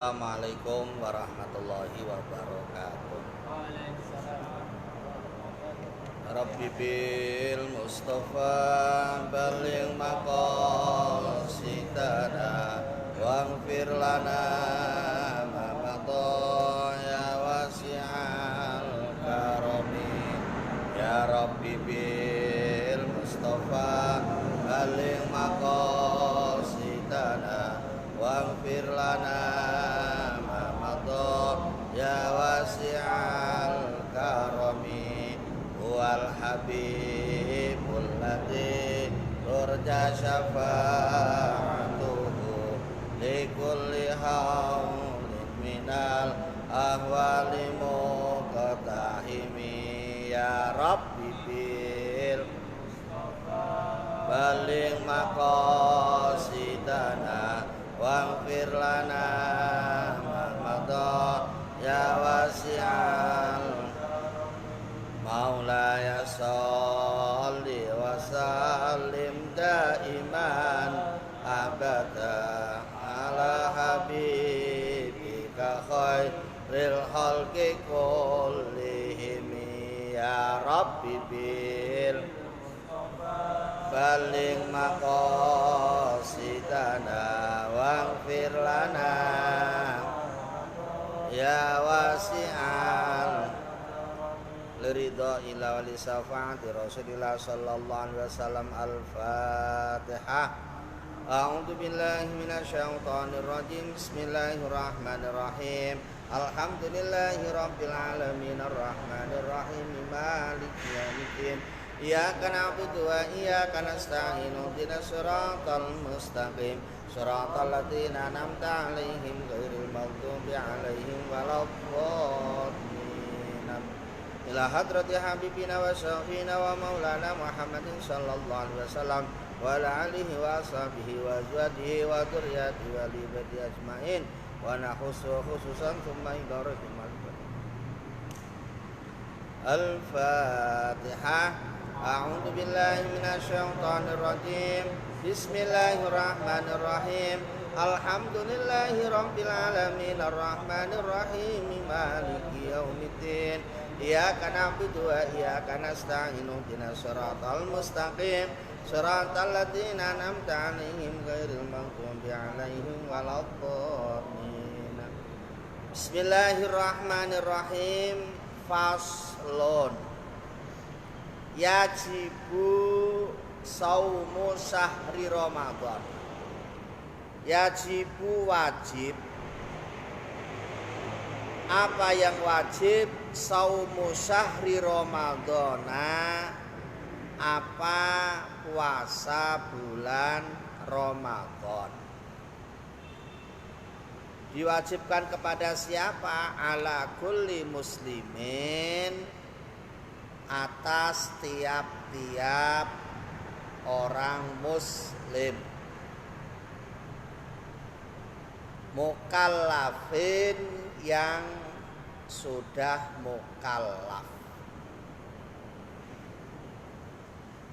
Assalamualaikum warahmatullahi wabarakatuh. Rabbi bil Mustafa baligh maqasidana waghfir lana ma madha ya wasi'al karami ya Rabbi bil Mustafa baligh maqasidana waghfir lana ma madha ya wasi'al karami wal habibul ladzi turja syafa'atuhu likulli haulin minal ahwali muqtahimi ya Rabbi bil baligh maqasidana waghfir lana ma madha ya wasi'al Maulaya sholli wa sallim daiman abada ala habibika khairil khalqi kullihim ya Rabbi bil baligh maqasidana waghfir lana ya wasi'al liridha ila wali syafaati Rasulillah sallallahu alaihi wasallam. Al-Fatihah. A'udzu billahi minasyaitonir rajim. Bismillahirrahmanirrahim. Alhamdulillahi rabbil alamin arrahmanir rahim maliki yaumiddin. Iyyaka na'budu wa iyyaka nasta'in. Ihdinas siratal mustaqim. Siratal ladzina an'amta 'alaihim ghairil maghdubi 'alaihim waladdallin. Ila hadrati habibina wa syafiina wa maulana Muhammadin sallallahu alaihi wasallam wa ala alihi wa ashabihi wa azwajihi wa dzurriyyatihi wa li ibadi ajmain wa nakhussu khususan tsumma ibarahim Al-Fatihah. A'udzu billahi minasyaitonir rajim. Bismillahirrahmanirrahim. Alhamdulillahi rabbil alamin arrahmanir rahim maliki yaumiddin. Iyyaka na'budu wa iyyaka nasta'in. Ihdinas siratal mustaqim. Siratal ladzina an'amta 'alaihim ghairil maghdubi 'alaihim waladdallin. Bismillahirrahmanirrahim. Faslun. Yajibu saumu syahri Ramadan. Yajibu wajib. Apa yang wajib? Saumu syahri Ramadana, apa puasa bulan Ramadan. Diwajibkan kepada siapa? Ala kulli muslimin, atas tiap-tiap orang muslim. Mukallafin, yang sudah mukallaf.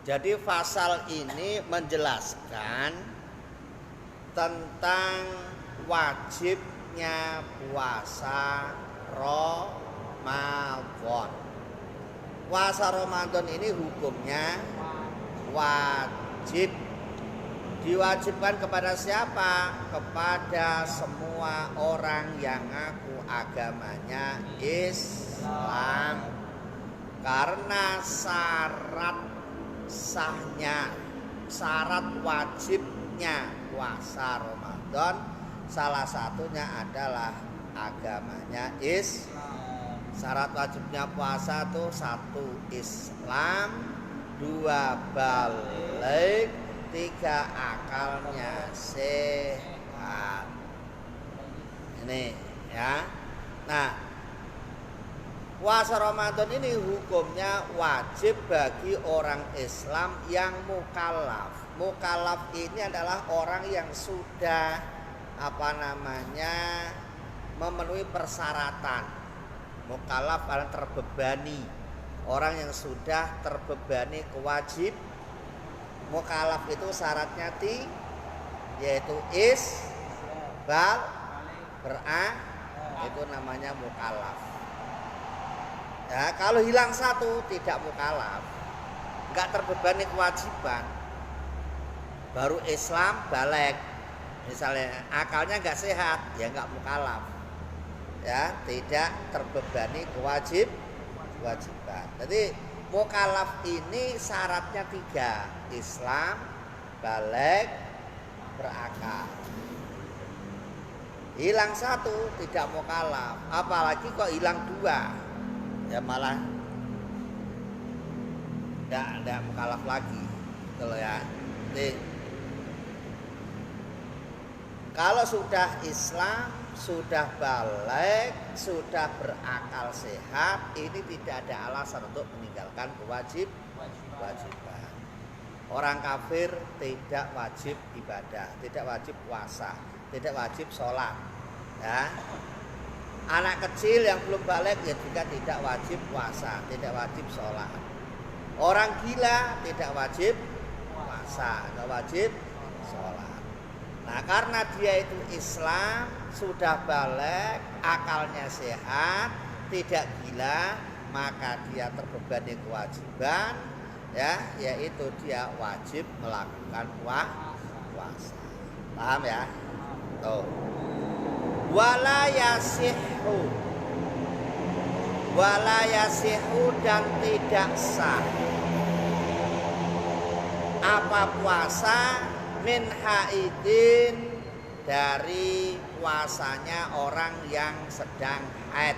Jadi pasal ini menjelaskan tentang wajibnya puasa Ramadan. Puasa Ramadan ini hukumnya wajib. Diwajibkan kepada siapa? Kepada semua orang yang ngaku agamanya Islam. Karena syarat sahnya, syarat wajibnya puasa Ramadan, salah satunya adalah agamanya Islam. Syarat wajibnya puasa itu 1 Islam, 2 balik, 3 akalnya sehat. Ini ya. Nah, puasa Ramadan ini hukumnya wajib bagi orang Islam yang mukallaf. Mukallaf ini adalah orang yang sudah memenuhi persyaratan. Mukallaf adalah terbebani, orang yang sudah terbebani kewajib. Mukallaf itu syaratnya yaitu itu namanya mukallaf. Ya, kalau hilang satu tidak mukallaf, nggak terbebani kewajiban. Baru Islam balik, misalnya akalnya nggak sehat, ya nggak mukallaf. Ya, tidak terbebani kewajiban. Jadi mukallaf ini syaratnya 3, Islam, balik, berakal. Hilang satu tidak mukallaf, apalagi kok hilang 2, ya malah tidak mukallaf lagi, gitu ya. Jadi, kalau sudah Islam, sudah balik, sudah berakal sehat, ini tidak ada alasan untuk meninggalkan kewajiban. Orang kafir tidak wajib ibadah, tidak wajib puasa, tidak wajib sholat. Ya. Anak kecil yang belum balik ya juga tidak wajib puasa, tidak wajib sholat. Orang gila tidak wajib puasa, tidak wajib sholat. Nah, karena dia itu Islam, sudah balik, akalnya sehat, tidak gila, maka dia terbebani kewajiban, ya, yaitu dia wajib melakukan puasa. Paham ya? Tuh. Wala yasihu dan tidak sah apa puasa min haidin dari puasanya orang yang sedang haid,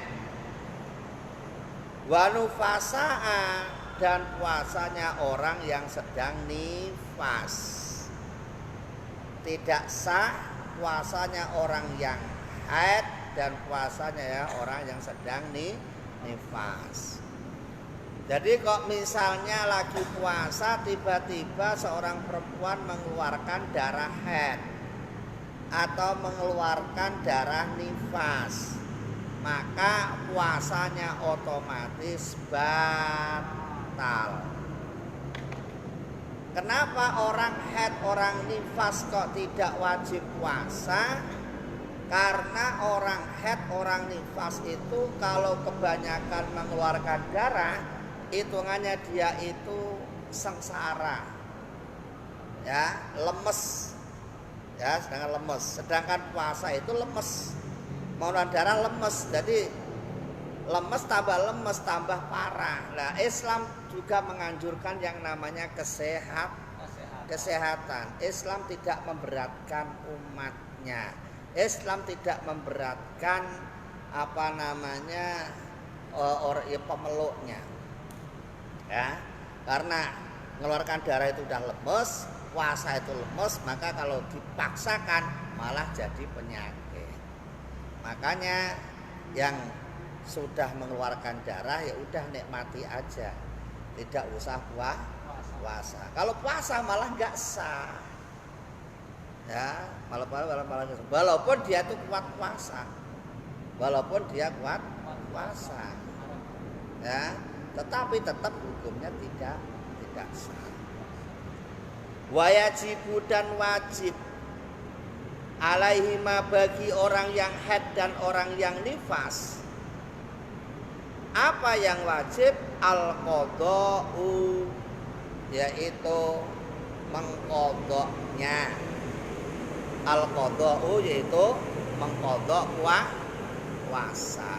wa nufasaa dan puasanya orang yang sedang nifas. Tidak sah puasanya orang yang haid dan puasanya ya orang yang sedang nifas. Jadi kok misalnya lagi puasa tiba-tiba seorang perempuan mengeluarkan darah haid atau mengeluarkan darah nifas, maka puasanya otomatis batal. Kenapa orang haid, orang nifas kok tidak wajib puasa? Karena orang haid, orang nifas itu kalau kebanyakan mengeluarkan darah, hitungannya dia itu sengsara, ya, lemes, ya, sedangkan lemes. Sedangkan puasa itu lemes, mengeluarkan darah lemes, jadi lemes tambah parah. Nah, Islam juga menganjurkan yang namanya kesehatan. Islam tidak memberatkan umatnya. Islam tidak memberatkan pemeluknya. Ya, karena mengeluarkan darah itu udah lemes, puasa itu lemes, maka kalau dipaksakan malah jadi penyakit. Makanya yang sudah mengeluarkan darah ya udah nikmati aja, tidak usah puasa. Kalau puasa malah nggak sah, ya, malah walaupun dia tuh kuat puasa, ya, tetapi tetap hukumnya tidak sah. Wajibu dan wajib alaihima bagi orang yang haid dan orang yang nifas. Apa yang wajib? Al-qadha'u, yaitu mengqadha'nya. Al-qadha'u yaitu mengqadha' puasa.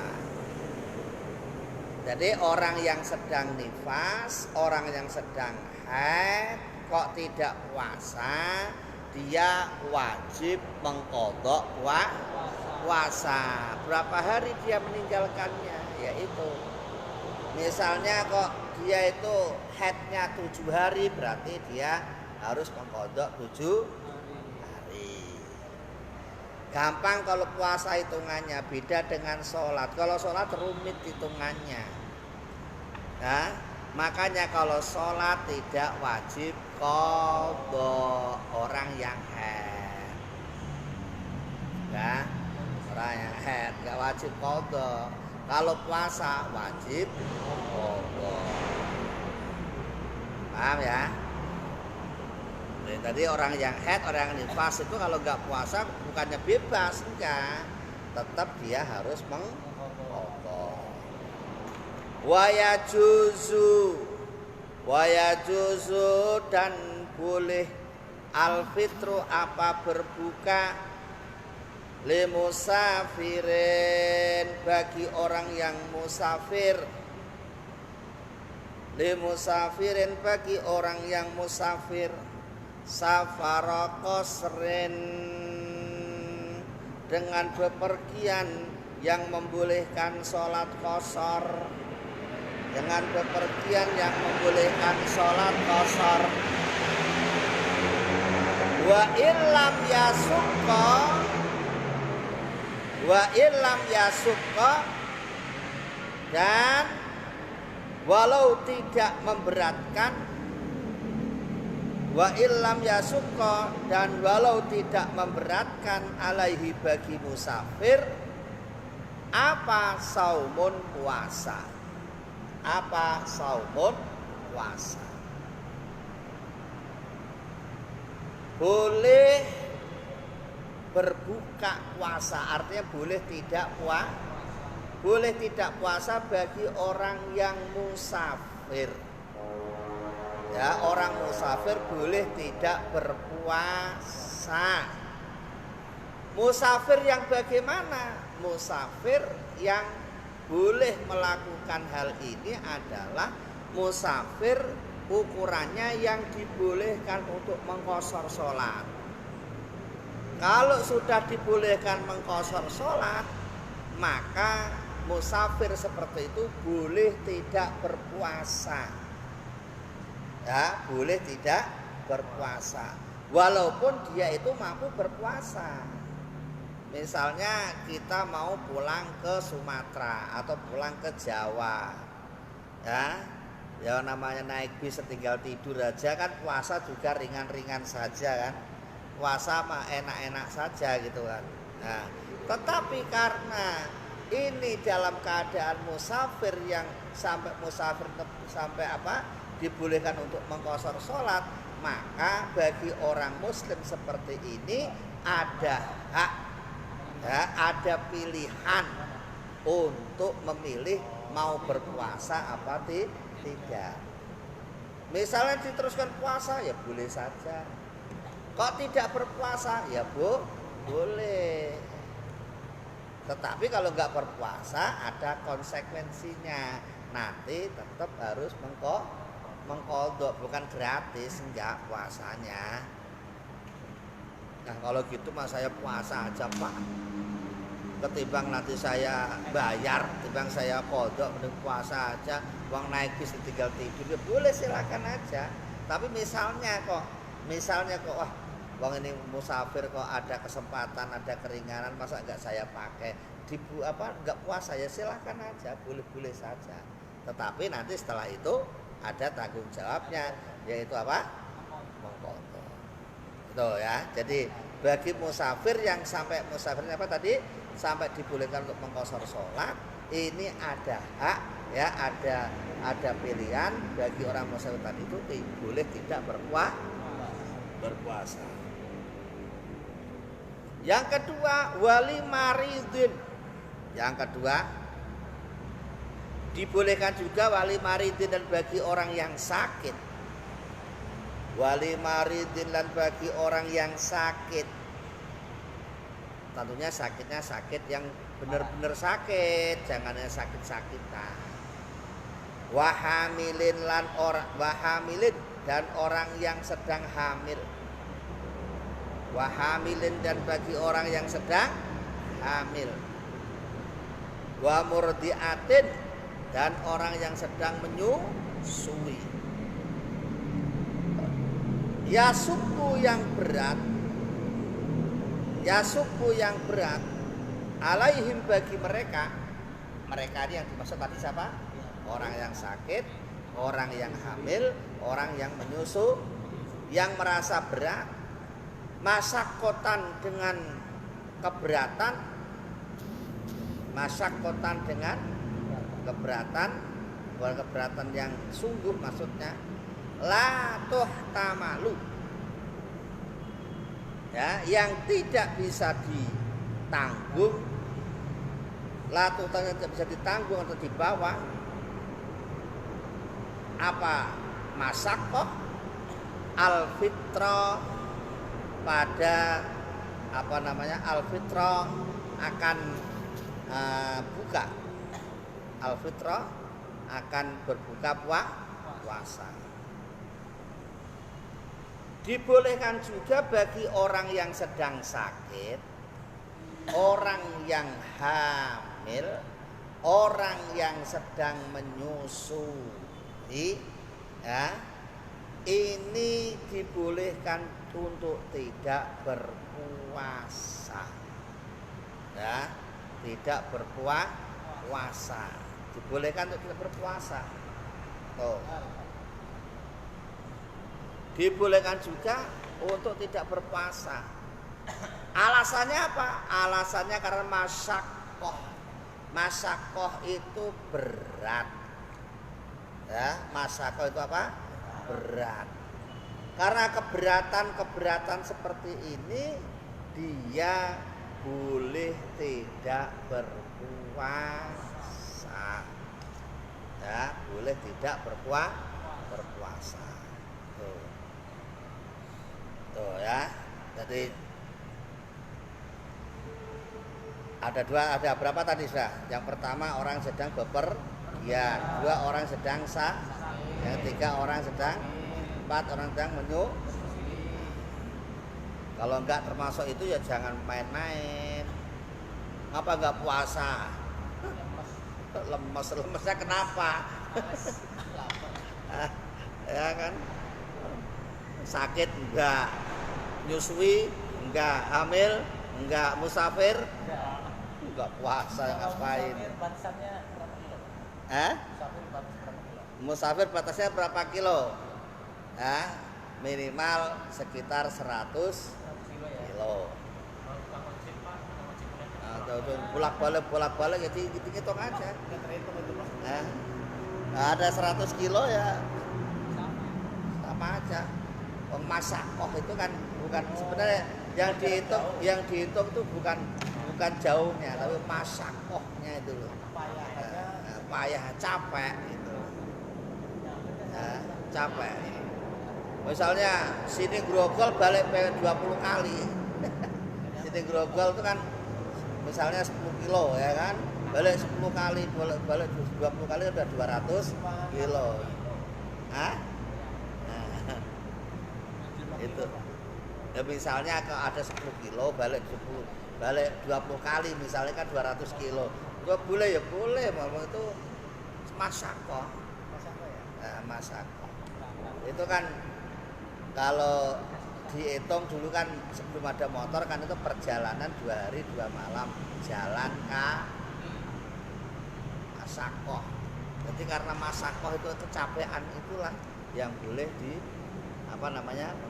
Jadi orang yang sedang nifas, orang yang sedang haid kok tidak puasa, dia wajib mengqadha' puasa. Berapa hari dia meninggalkannya? Yaitu misalnya kok dia itu haidnya 7 hari, berarti dia harus mengqadha' 7 hari. Gampang kalau puasa hitungannya, beda dengan sholat. Kalau sholat rumit hitungannya. Nah, makanya kalau sholat tidak wajib qadha orang yang haid. Nah, orang yang haid nggak wajib qadha. Kalau puasa wajib qadha. Paham ya? Jadi tadi orang yang haid, orang yang nifas itu kalau nggak puasa bukannya bebas, enggak. tetap dia harus mengqadha. Wa yajuzu dan boleh al-fitru apa berbuka limusafirin bagi orang yang musafir, limusafirin bagi orang yang musafir, safara qasrin dengan bepergian yang membolehkan sholat qasar, dengan bepergian yang membolehkan sholat qasar. Wa illam yasukka dan walau tidak memberatkan, wa illam yasukka dan walau tidak memberatkan alaihi bagi musafir apa saumun puasa, apa saumun puasa. Boleh berbuka puasa, artinya boleh tidak puasa bagi orang yang musafir. Ya, orang musafir boleh tidak berpuasa. Musafir yang bagaimana? Musafir yang boleh melakukan hal ini adalah musafir ukurannya yang dibolehkan untuk mengqashar sholat. Kalau sudah dibolehkan mengqashar sholat, maka musafir seperti itu boleh tidak berpuasa. Ya, boleh tidak berpuasa. Walaupun dia itu mampu berpuasa. Misalnya kita mau pulang ke Sumatera atau pulang ke Jawa, ya namanya naik bis tinggal tidur aja kan, puasa juga ringan-ringan saja kan, puasa mah enak-enak saja gitu kan. Nah, tetapi karena ini dalam keadaan musafir yang sampai dibolehkan untuk mengqashar sholat, maka bagi orang muslim seperti ini ada hak, ya, ada pilihan untuk memilih mau berpuasa apa tidak. Misalnya diteruskan puasa ya boleh saja. Kok tidak berpuasa ya boleh. Tetapi kalau nggak berpuasa ada konsekuensinya. Nanti tetap harus mengqadha, bukan gratis enggak puasanya. Nah kalau gitu mah saya puasa aja Pak, ketimbang nanti saya bayar, ketimbang saya qadha, mending puasa aja, uang naik bis tinggal tidur ya boleh, silakan aja. Tapi misalnya kok wah uang ini musafir kok ada kesempatan, ada keringanan, masa enggak saya pakai enggak puasa, ya silakan aja, boleh-boleh saja. Tetapi nanti setelah itu ada tanggung jawabnya, yaitu apa? Mengqadha. Itu ya. Jadi bagi musafir yang sampai musafirnya apa tadi? Sampai dibolehkan untuk mengqashar sholat, ini ada hak, ya, ada pilihan bagi orang musafir tadi itu boleh tidak berpuasa. Yang kedua, wali maridin. Yang kedua, dibolehkan juga wali maridin dan bagi orang yang sakit. Wali maridin dan bagi orang yang sakit. Tentunya sakitnya sakit yang benar-benar sakit, jangan yang sakit-sakitan. Wahamilin dan orang yang sedang hamil. Wahamilin dan bagi orang yang sedang hamil. Wa murdiatin dan orang yang sedang menyusui. Yasuku yang berat alaihim bagi mereka ini yang dimaksud tadi siapa? Orang yang sakit, orang yang hamil, orang yang menyusu, yang merasa berat, masyakotan dengan keberatan, bukan keberatan yang sungguh maksudnya, la tuhtamalu, ya, yang tidak bisa ditanggung Latu utangnya tidak bisa ditanggung atau dibawa. Apa? Masakoh al-fitrah pada apa namanya al-fitrah akan buka. Al-fitrah akan berbuka puasa. Dibolehkan juga bagi orang yang sedang sakit, orang yang hamil, orang yang sedang menyusui, ya, ini dibolehkan untuk tidak berpuasa, ya, tidak berpuasa, dibolehkan untuk tidak berpuasa. Tuh. Dibolehkan juga untuk tidak berpuasa. Alasannya apa? Alasannya karena masyakoh. Masyakoh itu berat. Ya, masyakoh itu apa? Berat. Karena keberatan seperti ini, dia boleh tidak berpuasa. Ya, boleh tidak berpuasa. Tuh ya. Jadi ada berapa tadi sudah? Yang pertama orang sedang bepergian, dua orang sedang yang tiga orang sedang, empat orang sedang Kalau enggak termasuk itu ya jangan main-main. Apa enggak puasa? Lemesnya kenapa? Ya kan? Sakit enggak, nyusui enggak, hamil enggak, musafir enggak, puasa ngapain? Batasannya berapa kilo? Musafir batasnya berapa kilo? Minimal sekitar 100 kilo. Bolak-balik jadi hitung aja. Ada 100 kilo ya sama aja. Masakoh itu kan bukan sebenarnya yang dihitung itu bukan jauhnya, tapi masakohnya itu loh. Payah, capek itu. Capek. Misalnya sini Grogol balik 20 kali. Sini Grogol itu kan misalnya 10 kilo ya kan, balik 10 kali, balik 20 kali udah 200 kilo. Itu ya, misalnya kalau ada 10 kilo balik 20 kali misalnya kan 200 kilo. Gua boleh ya boleh, malah itu masakoh. Masakoh itu kan kalau dihitung dulu kan sebelum ada motor kan itu perjalanan 2 hari 2 malam jalan masakoh. Jadi karena masakoh itu kecapean, itulah yang boleh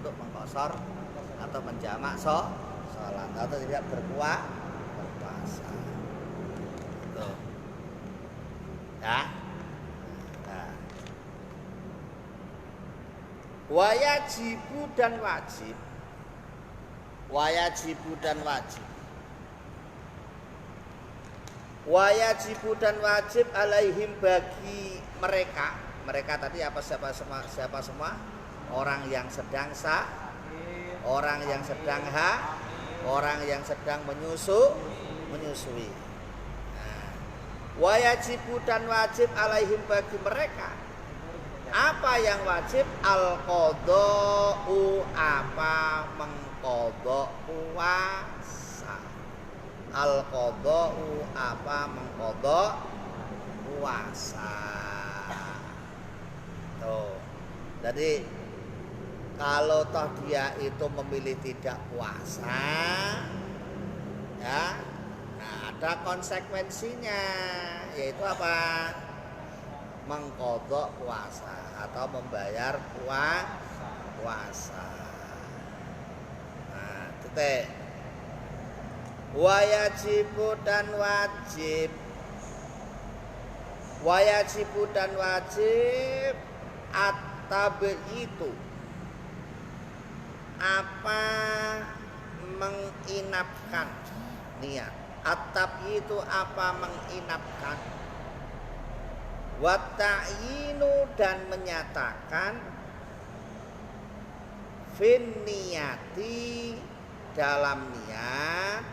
untuk mengkosor atau menjamak sholat atau tidak berpuasa. Tuh. Ya. Nah. Wayajibu dan wajib. Wayajibu dan wajib. Wayajibu dan wajib alaihim bagi mereka. Mereka tadi siapa semua? Orang yang sedang orang yang sedang orang yang sedang menyusui. Wayajibu dan wajib alaihim bagi mereka. Apa yang wajib? Al-qadha'u, apa mengqadha puasa. Al-qadha'u, apa mengqadha puasa. Tuh. Jadi kalau toh dia itu memilih tidak puasa, ya, nah ada konsekuensinya, yaitu apa? Mengqadha puasa atau membayar puasa. Nah, titik. Wayajibu dan wajib. Wayajibu dan wajib at-tabi'itu, apa menginapkan niat. At-tabyi itu apa? Menginapkan. Wa ta'yinu dan menyatakan fin niyati dalam niat,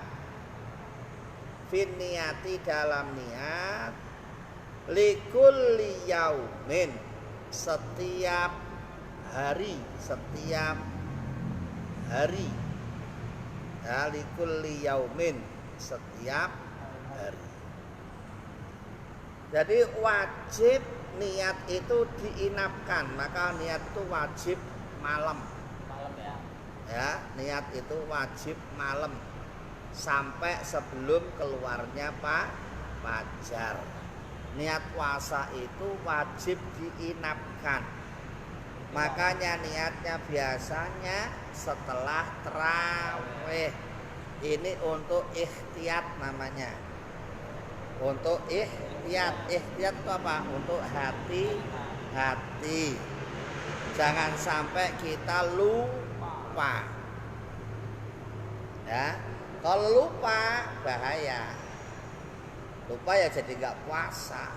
fin niyati dalam niat, likulli yaumin setiap hari, setiap hari, ya, likulli yaumin setiap hari. Jadi wajib niat itu diinapkan, maka niat itu wajib malam. Ya, niat itu wajib malam sampai sebelum keluarnya fajar. Niat puasa itu wajib diinapkan. Makanya niatnya biasanya setelah tarawih. Ini untuk ikhtiyat namanya. Untuk ikhtiyat. Ikhtiyat itu apa? Untuk hati-hati. Jangan sampai kita lupa. Ya, kalau lupa bahaya. Lupa ya jadi nggak puasa.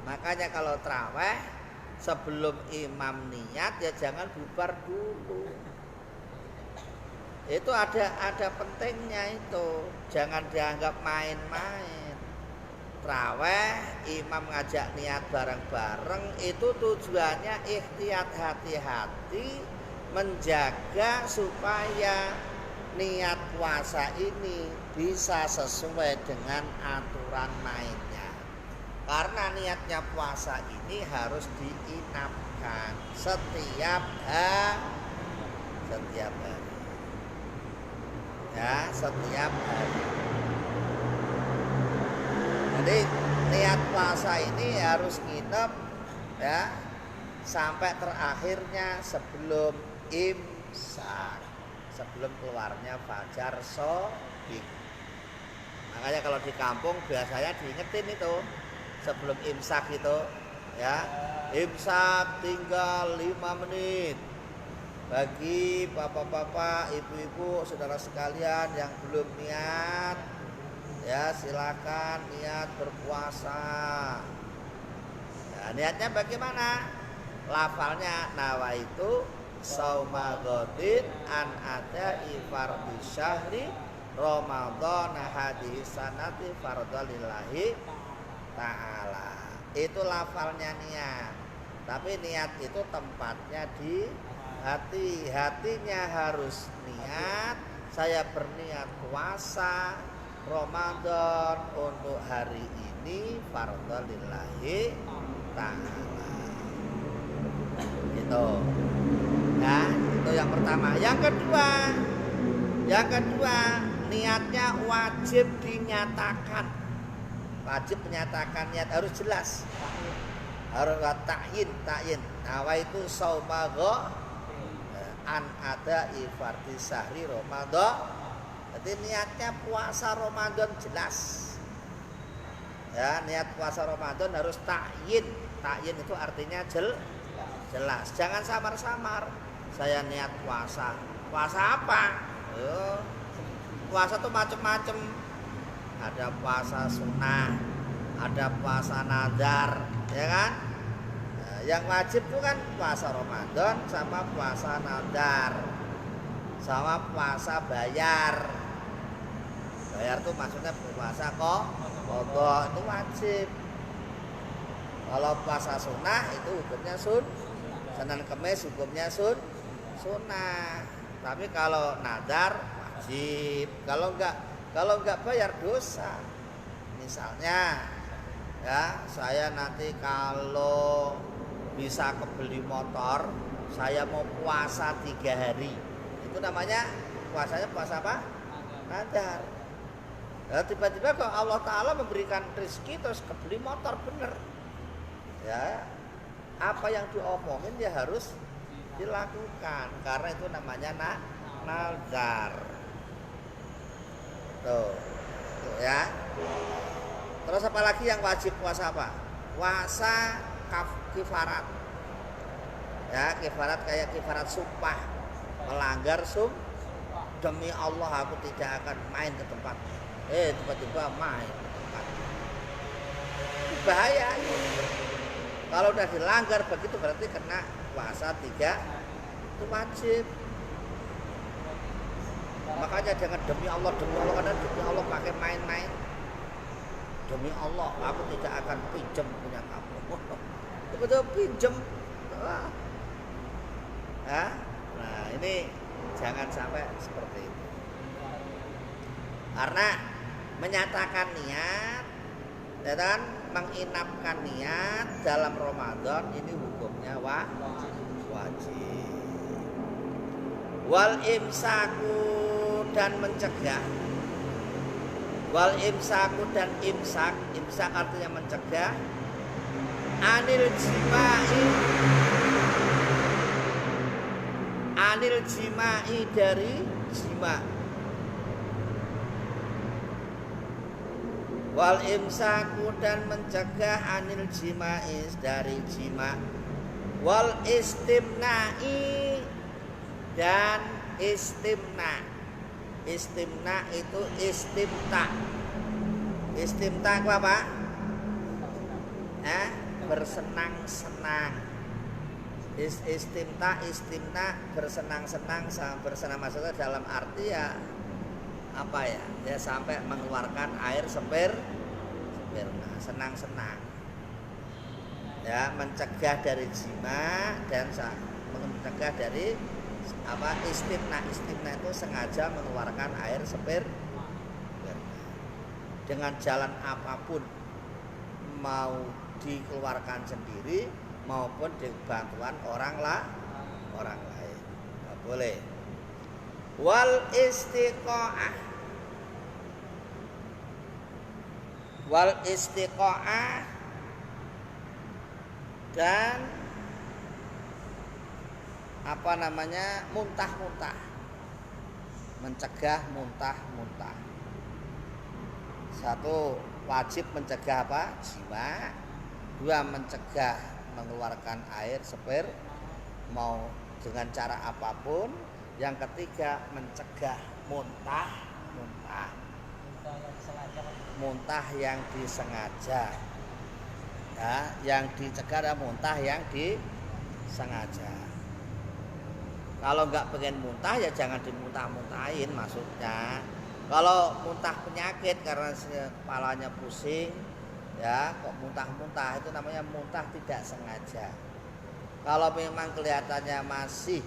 Makanya kalau tarawih sebelum imam niat ya jangan bubar dulu. Itu ada pentingnya itu. Jangan dianggap main-main. Tarawih imam ngajak niat bareng-bareng itu tujuannya ikhtiyat, hati-hati menjaga supaya niat puasa ini bisa sesuai dengan aturan mainnya. Karena niatnya puasa ini harus diinapkan setiap hari. Ya, setiap hari. Jadi niat puasa ini harus nginep ya sampai terakhirnya sebelum imsak, sebelum keluarnya fajar shobik. Makanya kalau di kampung biasanya diingetin itu sebelum imsak itu ya, imsak tinggal 5 menit. Bagi bapak-bapak, ibu-ibu, saudara sekalian yang belum niat ya silakan niat berpuasa. Ya, niatnya bagaimana? Lafalnya nawaitu sauma ghadin an ada fardhi syahri Ramadan hadhihi sanati fardhalillahi ta'ala. Itu lafalnya niat. Tapi niat itu tempatnya di hati. Hatinya harus niat. Saya berniat puasa Ramadan untuk hari ini fardhalillahi ta'ala. Itu. Nah, itu yang pertama. Yang kedua, niatnya wajib dinyatakan. Wajib menyatakan niat harus jelas. Harus ta'yin. Nawaitu shauma an ada fardhi syahri Ramadan. Jadi niatnya puasa Ramadan jelas. Ya, niat puasa Ramadan harus ta'yin. Ta'yin itu artinya jelas. Jangan samar-samar. Saya niat puasa. Puasa apa? Puasa tuh macem-macem. Ada puasa sunnah, ada puasa nazar, ya kan? Nah, yang wajib itu kan puasa Ramadan sama puasa nazar, sama puasa bayar. Bayar tuh maksudnya puasa qadha itu wajib. Kalau puasa sunnah itu hukumnya Senin Kemis hukumnya sunnah. Tapi kalau nazar wajib. Kalau enggak bayar dosa. Misalnya ya, saya nanti kalau bisa kebeli motor, saya mau puasa 3 hari. Itu namanya puasanya puasa apa? Nazar. Nah, tiba-tiba kok Allah Ta'ala memberikan rezeki terus kebeli motor, bener. Ya, apa yang diomongin ya harus dilakukan. Karena itu namanya nazar. Tuh ya. Terus apa lagi yang wajib puasa apa? Puasa kifarat. Ya, kifarat kayak kifarat sumpah. Melanggar demi Allah aku tidak akan main ke tempat tiba-tiba main. Bahaya. Kalau udah dilanggar begitu berarti kena puasa 3 itu wajib. Makanya jangan demi Allah karena demi Allah pakai main-main. Demi Allah aku tidak akan pinjam punya kamu. Betul pinjam. Nah ini jangan sampai seperti itu. Karena menyatakan niat dan menginapkan niat dalam Ramadan ini hukumnya wajib. Wal imsaku dan mencegah. Wal imsaku dan imsak artinya mencegah. Anil jima'i dari jima. Wal imsaku dan mencegah anil jima'i dari jima. Wal istimna'i dan istimna. Istimna itu istimta. Istimta apa? Bersenang-senang. Istimna bersenang-senang, bersenang maksudnya dalam arti ya apa ya? Ya sampai mengeluarkan air sperma, senang-senang. Ya, mencegah dari jima dan mencegah dari apa? Istimna itu sengaja mengeluarkan air sperma. Dengan jalan apapun, mau dikeluarkan sendiri maupun dibantuan orang lain, nggak boleh. Wal istiqo'ah dan apa namanya muntah-muntah, mencegah muntah-muntah. Satu, wajib mencegah apa? Jima. Dua, mencegah mengeluarkan air sperma mau dengan cara apapun. Yang ketiga, mencegah muntah yang disengaja. Ya, yang dicegah adalah muntah yang disengaja. Kalau nggak pengen muntah ya jangan dimuntah-muntahin maksudnya. Kalau muntah penyakit karena kepalanya pusing, ya kok muntah-muntah, itu namanya muntah tidak sengaja. Kalau memang kelihatannya masih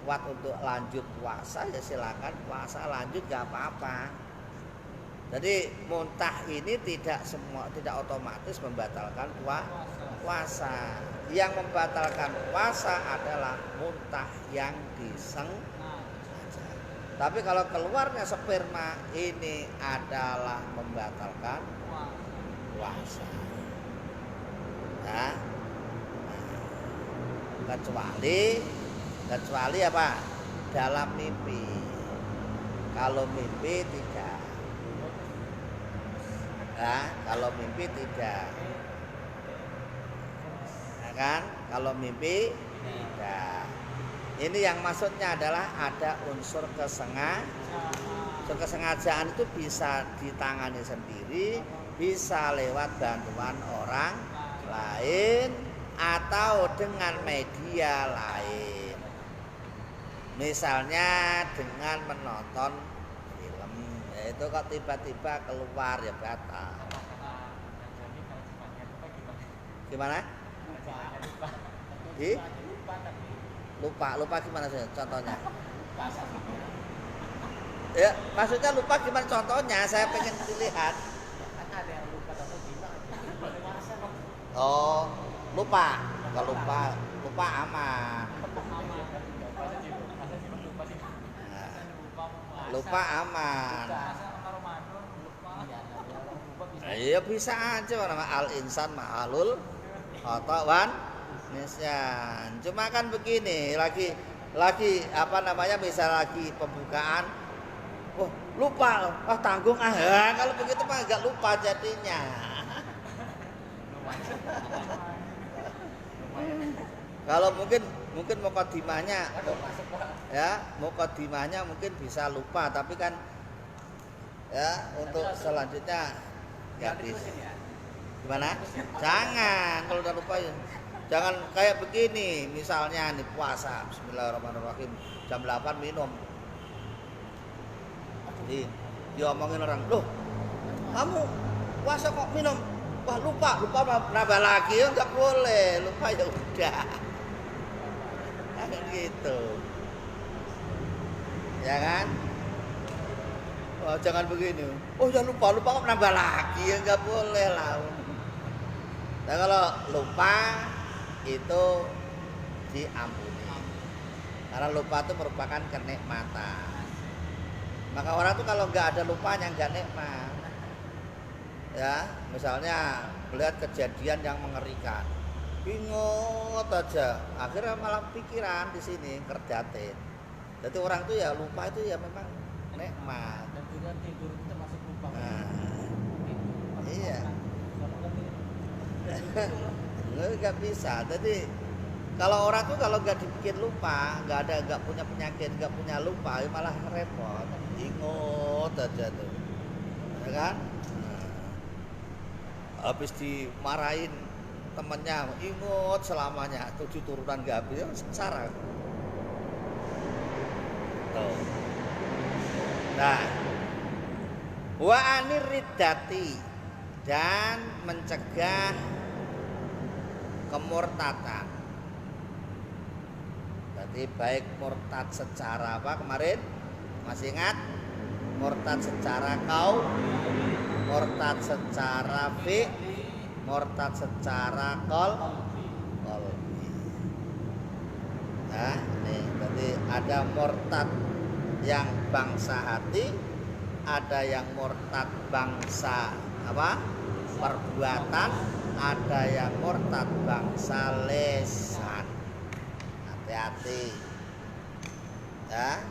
kuat untuk lanjut puasa ya silakan puasa lanjut, gak apa-apa. Jadi muntah ini tidak otomatis membatalkan puasa. Yang membatalkan puasa adalah muntah yang disengaja. Tapi kalau keluarnya sperma ini adalah membatalkan puasa. Nah, kecuali apa? Dalam mimpi. Kalau mimpi tidak. Nah, kalau mimpi tidak. Nah, kan? Kalau mimpi tidak. Ini yang maksudnya adalah ada unsur kesengajaan. Unsur kesengajaan itu bisa ditangani sendiri, bisa lewat bantuan orang lain atau dengan media lain. Misalnya dengan menonton film, yaitu kok tiba-tiba keluar ya batal. Gimana? Lupa gimana sih contohnya? Ya, maksudnya lupa gimana contohnya? Saya pengen dilihat. Oh, lupa. Kalau lupa aman. Lupa aman. Iya bisa aja orang al-insan ma'alul khotawan nisyan. Cuma kan begini, lagi apa namanya, misal lagi pembukaan, oh lupa, tanggung ya, kalau begitu mah agak lupa jadinya. Kalau mungkin mukadimahnya, ya mukadimahnya mungkin bisa lupa, tapi kan Ya, untuk selanjutnya nggak bisa. Gimana? Jangan kalau udah lupa ya. Jangan kayak begini, misalnya nih puasa, Bismillahirrahmanirrahim, jam 8 minum. Diomongin orang, loh kamu puasa kok minum? Wah lupa nambah lagi ya nggak boleh, lupa ya udah. Kayak gitu, ya kan? Oh, jangan begini. Oh ya lupa kok nambah lagi ya nggak boleh lah. Nah kalau lupa itu diampuni. Karena lupa itu merupakan kenikmatan. Maka orang tuh kalau nggak ada lupanya nggak nikmat. Ya, misalnya melihat kejadian yang mengerikan, ingat aja, akhirnya malah pikiran di sini kerjatin. Jadi orang tuh ya lupa itu ya memang nikmat. Dan juga tidur kita masih lupa. Iya. Nggak bisa. Jadi kalau orang tuh kalau nggak dibikin lupa, nggak punya penyakit, nggak punya lupa, ya malah repot. Ingat aja tuh, ya kan? Habis dimarahin temennya, ingat selamanya 7 turunan nggak habis, ya sengsara. Tuh. Nah, wa anir riddati, dan mencegah kemurtatan. Jadi baik murtad secara apa kemarin? Masih ingat? Murtad secara qaul, murtad secara fi'l, murtad secara qalbi. Nah, nih berarti ada murtad yang bangsa hati, ada yang murtad bangsa apa? Perbuatan, ada yang murtad bangsa lisan. Hati-hati. Ya,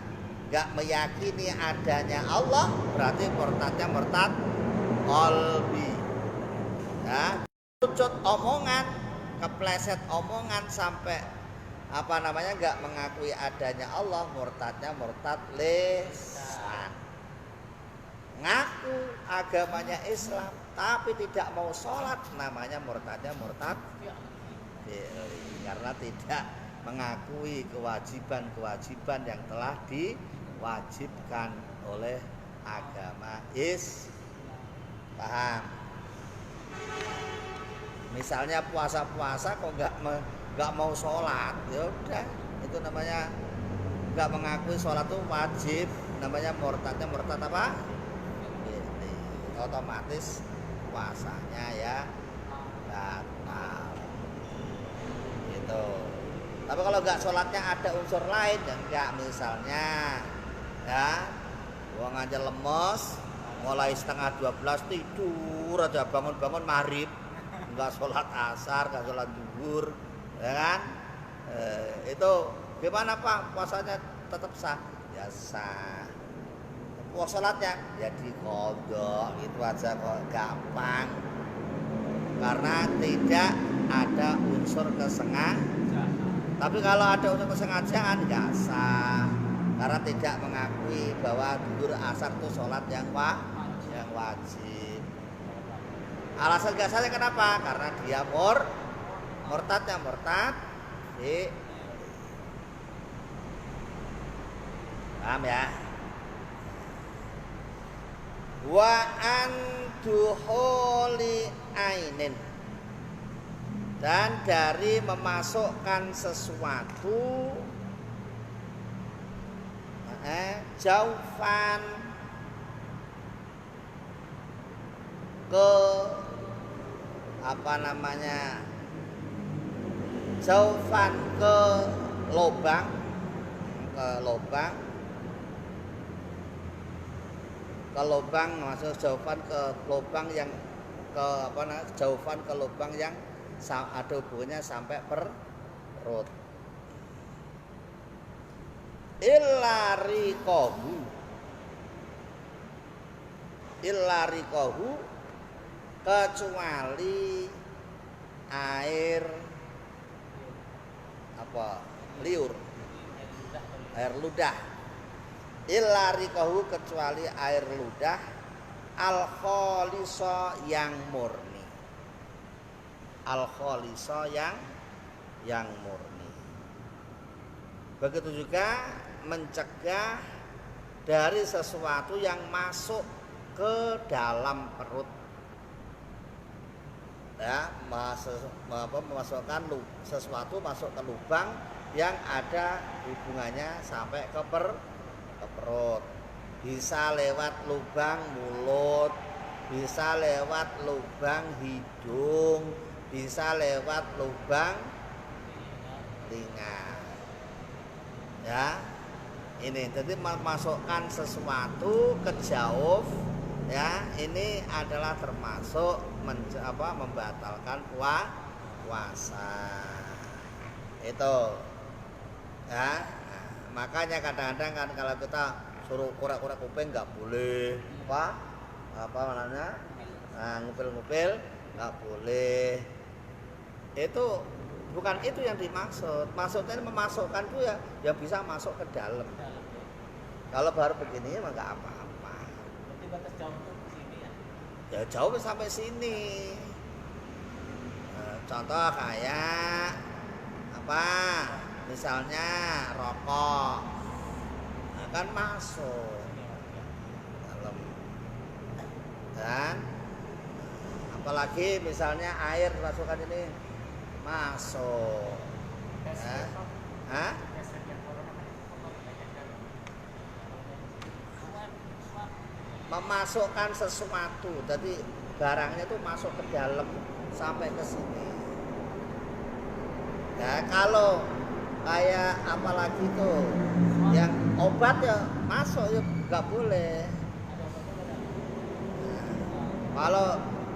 nggak meyakini adanya Allah berarti murtadnya murtad qalbi. Ya, lucut omongan, kepleset omongan sampai apa namanya nggak mengakui adanya Allah, murtadnya murtad lisan. Ngaku agamanya Islam tapi tidak mau sholat, namanya murtadnya murtad karena tidak mengakui kewajiban-kewajiban yang telah diwajibkan oleh agama Islam. Misalnya puasa-puasa kok nggak mau sholat, ya udah itu namanya nggak mengakui sholat itu wajib, namanya murtadnya murtad apa? Otomatis puasanya ya batal. Gitu. Tapi kalau nggak sholatnya ada unsur lain, ya enggak, misalnya ya wong aja lemes, mulai setengah 12 tidur aja, bangun-bangun maghrib, nggak sholat asar, nggak sholat zuhur, ya kan? Itu gimana Pak? Puasanya tetap sah? Ya sah. Puasa sholatnya ya diqadha, itu aja kok, gampang. Karena tidak ada unsur kesengajaan. Tapi kalau ada unsur kesengajaan nggak sah, karena tidak mengakui bahwa zuhur asar itu sholat yang wajib. Alasan nggak sahnya kenapa? Karena dia murtadnya murtad paham ya? Wa anduhuli ainin, dan dari memasukkan sesuatu jaufan ke apa namanya, jaufan ke lubang maksud jaufan ke lubang yang ke apa namanya, jaufan ke lubang yang ada hubungannya sampai perut. Illa riqahu, kecuali air apa? Liur. Air ludah. Illa riqahu, kecuali air ludah, al-khalisa yang murni. Al-khalisa yang murni. Begitu juga mencegah dari sesuatu yang masuk ke dalam perut. Ya, memasukkan sesuatu masuk ke lubang yang ada hubungannya sampai ke perut. Bisa lewat lubang mulut, bisa lewat lubang hidung, bisa lewat lubang telinga. Ya. Ini jadi memasukkan sesuatu ke jauf, ya, ini adalah termasuk membatalkan puasa. Itu. Ya. Nah, makanya kadang-kadang kan kalau kita suruh korek-korek kuping nggak boleh, apa namanya? Nah, ngupil-ngupil nggak boleh. Itu bukan itu yang dimaksud. Maksudnya memasukkan itu ya yang bisa masuk ke dalam. Kalau baru begini mah nggak apa-apa. Berarti batas jauh tuh ke sini ya? Ya jauh sampai sini. Contoh kayak apa? Misalnya rokok, nah, kan masuk dalam. Dan apalagi misalnya air masukkan ini masuk. Hah? Memasukkan sesuatu, jadi barangnya itu masuk ke dalam sampai ke sini. Ya kalau kayak apalagi tuh yang obat ya masuk ya nggak boleh. Nah, kalau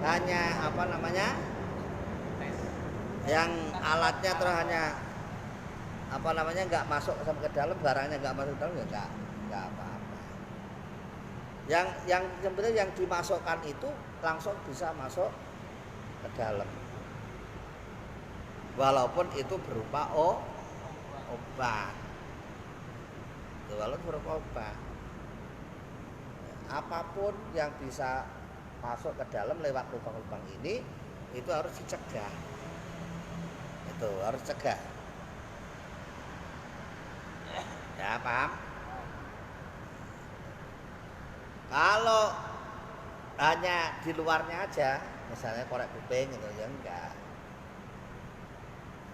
hanya apa namanya yang alatnya terus hanya apa namanya nggak masuk sampai ke dalam, barangnya nggak masuk ke dalam ya nggak apa-apa. Yang sebenarnya yang dimasukkan itu langsung bisa masuk ke dalam, walaupun itu berupa obat. Walaupun berupa obat, apapun yang bisa masuk ke dalam lewat lubang-lubang ini itu harus dicegah. Itu harus cegah. Ya paham? Kalau hanya di luarnya aja, misalnya korek kuping gitu ya enggak.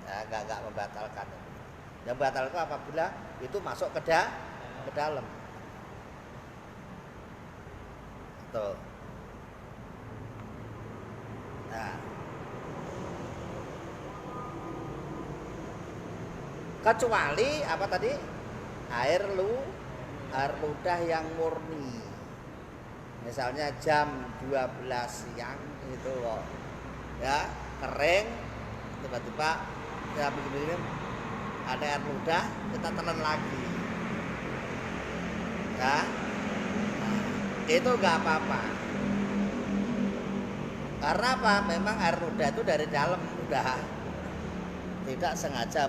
Ya enggak membatalkan. Yang batal itu apabila itu masuk ke dalam. Tuh. Nah. Kecuali apa tadi? Air ludah yang murni. Misalnya jam 12 siang itu loh. Ya, kering tiba-tiba ya begini ada air ludah, kita telan lagi. Ya. Nah, itu enggak apa-apa. Karena apa? Memang air ludah itu dari dalam udah tidak sengaja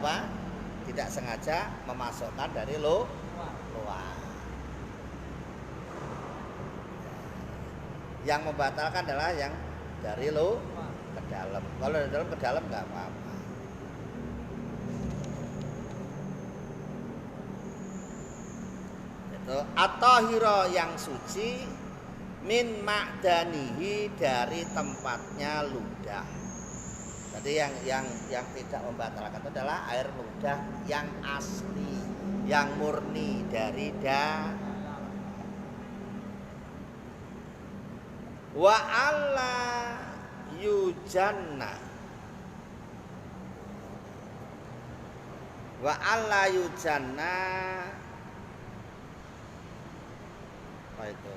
tidak sengaja memasukkan dari luar. Yang membatalkan adalah yang dari ke dalam. Kalau dari dalam ke dalam nggak apa-apa. Itu at-tahira yang suci min ma'danihi dari tempatnya ludah. Jadi yang tidak membatalkan itu adalah air ludah yang asli, yang murni dari wa alla yujanna apa itu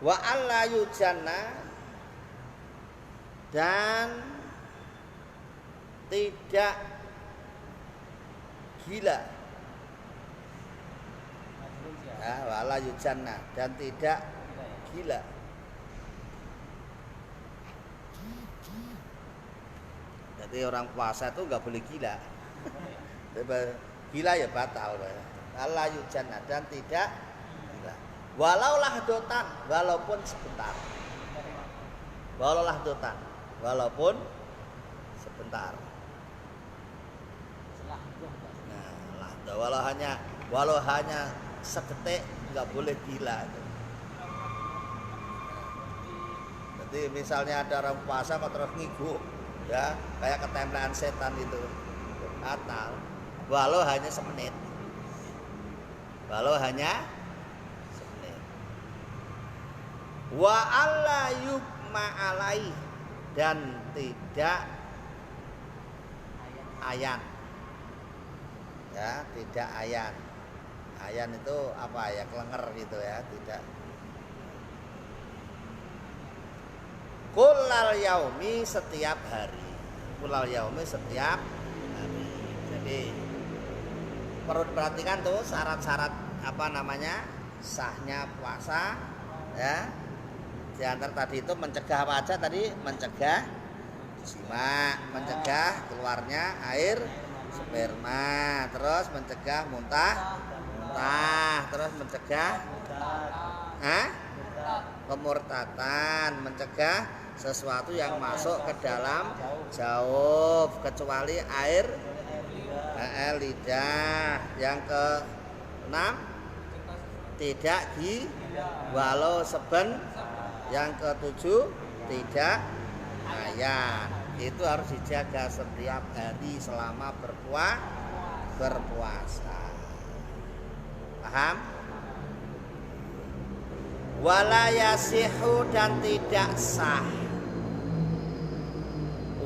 wa alla yujanna dan tidak gila ya, wala yujanna dan tidak gila. Jadi orang puasa itu nggak boleh gila. Gila ya batal. Allah yujanna dan tidak gila. Walau lahdotan, walaupun sebentar. Walau lahdotan, walaupun sebentar. Nah, lahdo walau hanya seketik nggak boleh gila. Jadi misalnya ada orang puasa kok terus ngigu, ya kayak ketempelan setan itu, batal. Walau hanya semenit. Walau hanya semenit. Wa alla yukma alaih dan tidak ayan. Ya, tidak ayan. Ayan itu apa ya? Kelenger gitu ya, tidak. Kullal yaumi setiap hari. Kullal yaumi setiap hari. Jadi perlu perhatikan tuh syarat-syarat apa namanya sahnya puasa ya. Di antara tadi itu mencegah apa aja tadi? Mencegah jima, mencegah keluarnya air sperma, terus mencegah muntah, terus mencegah pemurtatan, mencegah sesuatu yang masuk ke dalam jauf kecuali air lidah. Yang ke-6 tidak walau seben. Yang ke-7 tidak ayan. Itu harus dijaga setiap hari selama berpuasa. Paham? Wala yasihu dan tidak sah.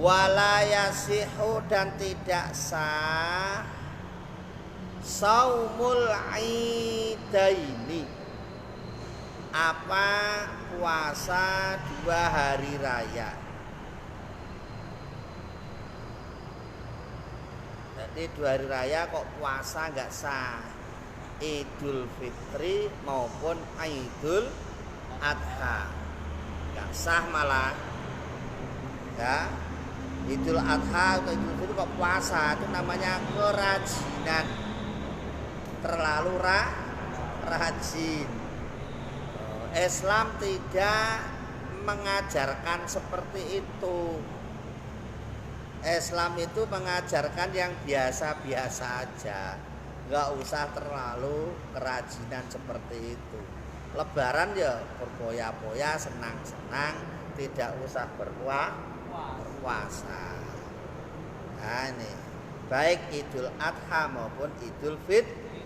Wala yasihu dan tidak sah saumul idaini, apa puasa 2 hari raya. Jadi 2 hari raya kok puasa nggak sah. Idul Fitri maupun Idul Adha nggak sah malah. Ya, Idul Adha atau Idul Fitri kok puasa, itu namanya kerajinan, terlalu rajin. Islam tidak mengajarkan seperti itu. Islam itu mengajarkan yang biasa-biasa aja, nggak usah terlalu kerajinan seperti itu. Lebaran ya berpoya-poya, senang-senang, tidak usah berpuasa. Nah ini baik Idul Adha maupun Idul Fitri.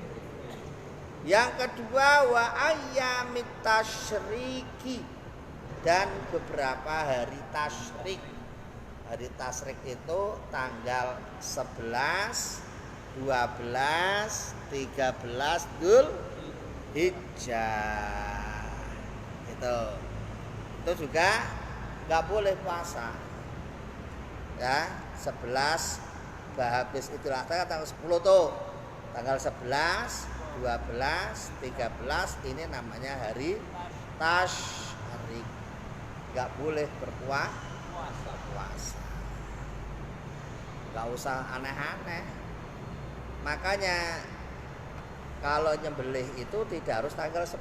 Yang kedua wa ayyamit tasyriki, dan beberapa hari tasyrik. Hari tasyrik itu tanggal 11, 12, 13 Dzulhijjah. Itu juga nggak boleh puasa. Ya, 11 habis Idul Adha tanggal 10 tuh. Tanggal 11, 12, 13 ini namanya hari tasyrik. Nggak boleh berpuasa. Nggak usah aneh-aneh. Makanya kalau nyembelih itu tidak harus tanggal 10.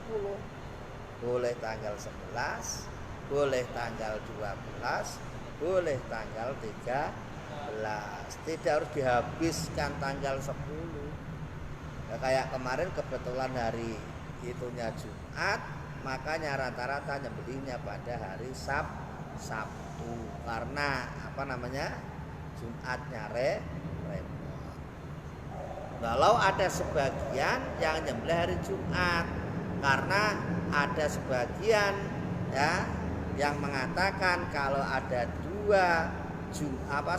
Boleh tanggal 11, boleh tanggal 12, boleh tanggal 13. Tidak harus dihabiskan tanggal 10. Ya, kayak kemarin kebetulan hari itunya Jumat, makanya rata-rata nyembelihnya pada hari Sabtu karena apa namanya? Jumatnya repot. Kalau ada sebagian yang nyembelih hari Jumat, karena ada sebagian ya yang mengatakan kalau ada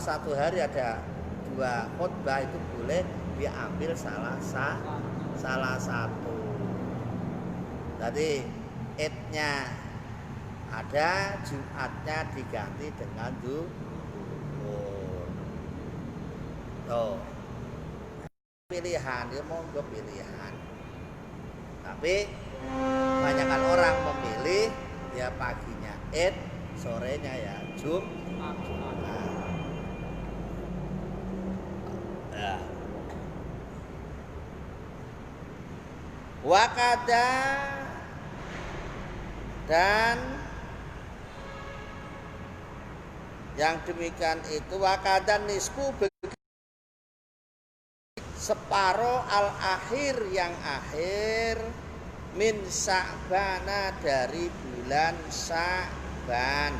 satu hari ada 2 khutbah itu boleh diambil salah satu. Jadi idnya ada, Jumatnya diganti dengan Zuhur. Tuh. Pilihan, dia monggo pilihan. Tapi kebanyakan orang memilih dia paginya Id, sorenya ya Jumat. Ya. Wakada dan yang demikian itu wakada nisfu separuh al akhir yang akhir min Sya'bana dari bulan Sya'ban.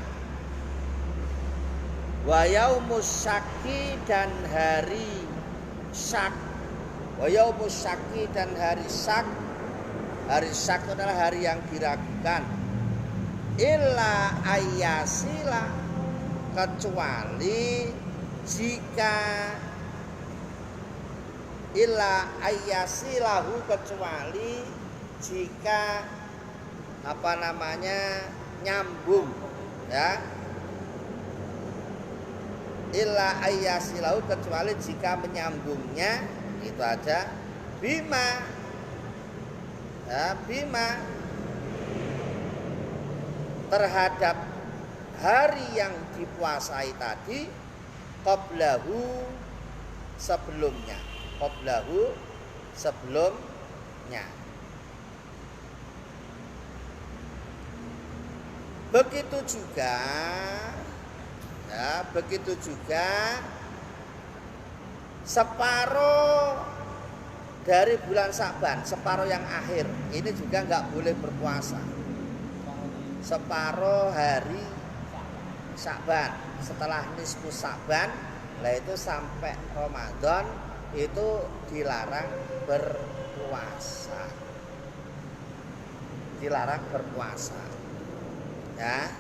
Wa yaumus syaki dan hari syak. Wa yaumus syaki dan hari syak. Hari syak itu adalah hari yang diragukan. Illa ayyasila kecuali jika illa ayyasilahu kecuali jika nyambung ya. Illa ayyasilahu kecuali jika menyambungnya itu aja bima ya, bima terhadap hari yang dipuasai tadi qablahu sebelumnya begitu juga separuh dari bulan Sya'ban, separuh yang akhir ini juga nggak boleh berpuasa. Separuh hari Sya'ban setelah nisfu Sya'ban lah itu sampai Ramadan itu dilarang berpuasa. Ya.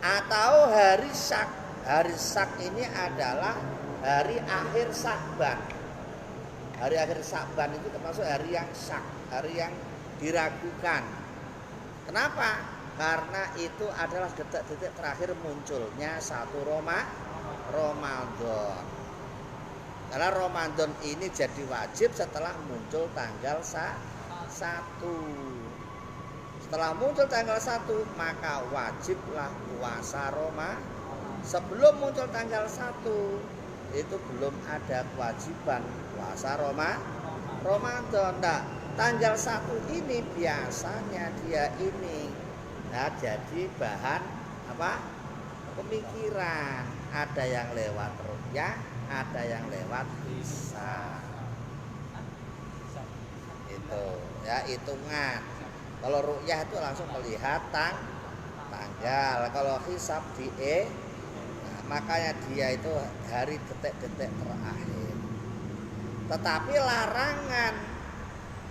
Atau hari syak. Hari syak ini adalah hari akhir Sya'ban. Hari akhir Sya'ban itu termasuk hari yang syak, hari yang diragukan. Kenapa? Karena itu adalah detik-detik terakhir munculnya satu Ramadan. Karena Ramadan ini jadi wajib setelah muncul tanggal 1. Setelah muncul tanggal 1 maka wajiblah puasa Ramadan. Sebelum muncul tanggal 1 itu belum ada kewajiban puasa Ramadan. Nah, tanggal 1 ini biasanya dia ini jadi bahan pemikiran. Ada yang lewat ru'yah, ada yang lewat hisab. Itu ya hitungan. Kalau ru'yah itu langsung melihat tanggal. Kalau hisab makanya dia itu hari detik-detik terakhir. Tetapi larangan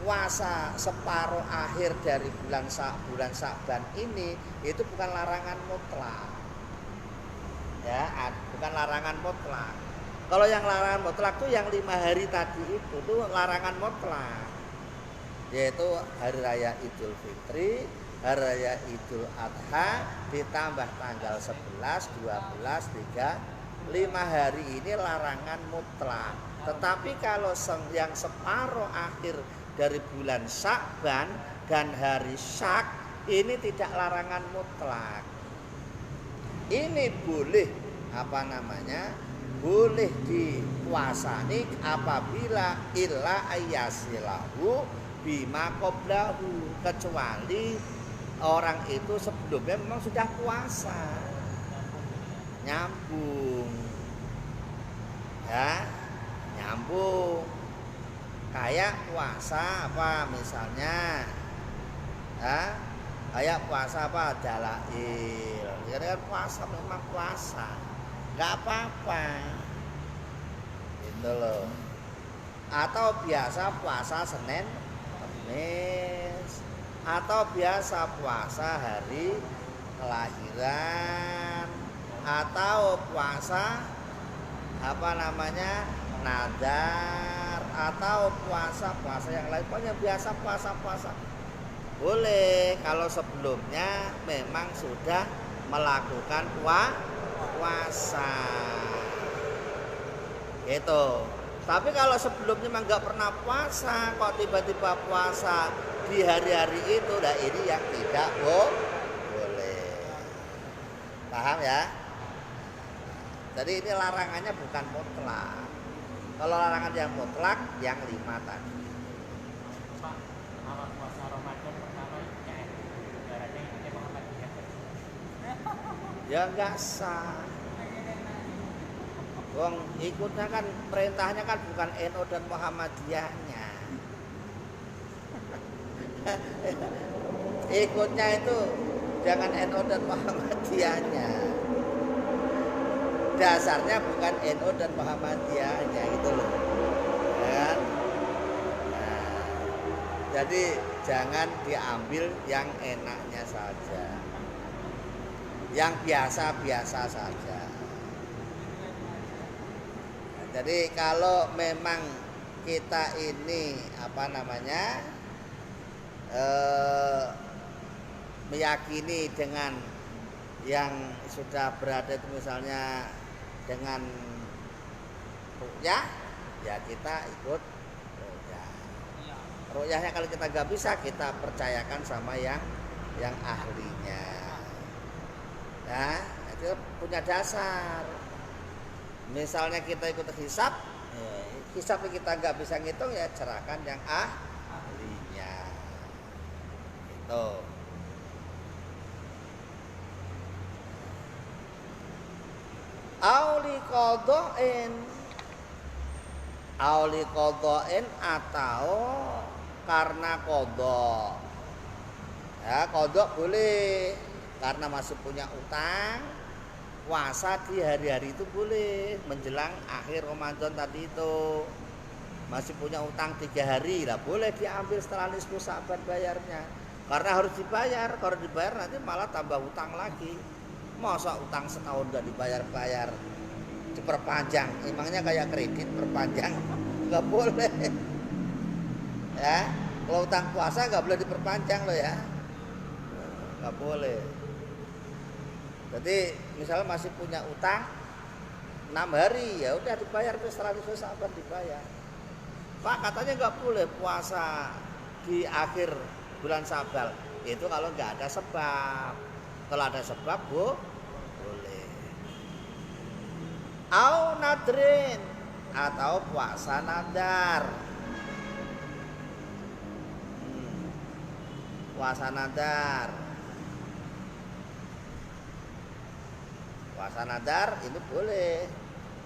puasa separuh akhir dari bulan Sya'ban ini itu bukan larangan mutlak. Ya, bukan larangan mutlak. Kalau yang larangan mutlak itu yang 5 hari tadi itu tuh larangan mutlak. Yaitu hari raya Idul Fitri, hari raya Idul Adha ditambah tanggal 11, 12, 3, 5 hari ini larangan mutlak. Tetapi kalau yang separuh akhir dari bulan Sya'ban dan hari syak ini tidak larangan mutlak. Ini boleh boleh dipuasani apabila illa ayyasilahu bima qablahu, kecuali orang itu sebelumnya memang sudah puasa nyambung ya, nyambung kayak puasa misalnya ya, kayak puasa dalail. Ya kan puasa memang puasa, nggak apa-apa gitu loh. Atau biasa puasa Senin Kamis, atau biasa puasa hari kelahiran, atau puasa nadar, atau puasa yang lain. Pokoknya biasa puasa boleh kalau sebelumnya memang sudah melakukan puasa gitu. Tapi kalau sebelumnya memang nggak pernah puasa, kok tiba-tiba puasa di hari-hari itu, nah ini yang tidak boleh. Paham ya? Jadi ini larangannya bukan mutlak. Kalau larangan yang mutlak yang 5 tadi. apa awal puasa Ramadan pertama ya ibaratnya ini Muhammadiyah. Ya nggak sah. Wong ikutnya kan perintahnya kan bukan NU dan Muhammadiyahnya. Ikutnya itu jangan NU dan Muhammadiyahnya. Dasarnya bukan NU dan Muhammadiyahnya gitu loh. Ya kan? Nah, jadi jangan diambil yang enaknya saja. Yang biasa-biasa saja. Nah, jadi kalau memang kita ini meyakini dengan yang sudah berada itu misalnya dengan ruqyah, ya kita ikut ruqyah. Ruqyahnya kalau kita nggak bisa, kita percayakan sama yang ahlinya. Nah, itu punya dasar. Misalnya kita ikut hisab, hisab kita nggak bisa ngitung, ya cerahkan yang ahlinya. Gitu. Auli qadhain atau karena qadha. Ya, qadha boleh karena masih punya utang. Puasa di hari-hari itu boleh menjelang akhir Ramadan tadi itu. Masih punya utang 3 hari lah, boleh diambil setelah nisfu Sa'ban bayarnya. Karena harus dibayar, kalau dibayar nanti malah tambah utang lagi. Masa utang setahun gak dibayar-bayar, diperpanjang, emangnya kayak kredit perpanjang? Gak boleh. Ya, kalau utang puasa gak boleh diperpanjang loh ya, gak boleh. Jadi misalnya masih punya utang 6 hari, ya udah dibayar tuh setelah itu sabar dibayar. Pak katanya gak boleh puasa di akhir bulan Syawal, itu kalau nggak ada sebab. Kalau ada sebab boleh. Au nadrin atau puasa nadar. Puasa nadar. Puasa nadar ini boleh.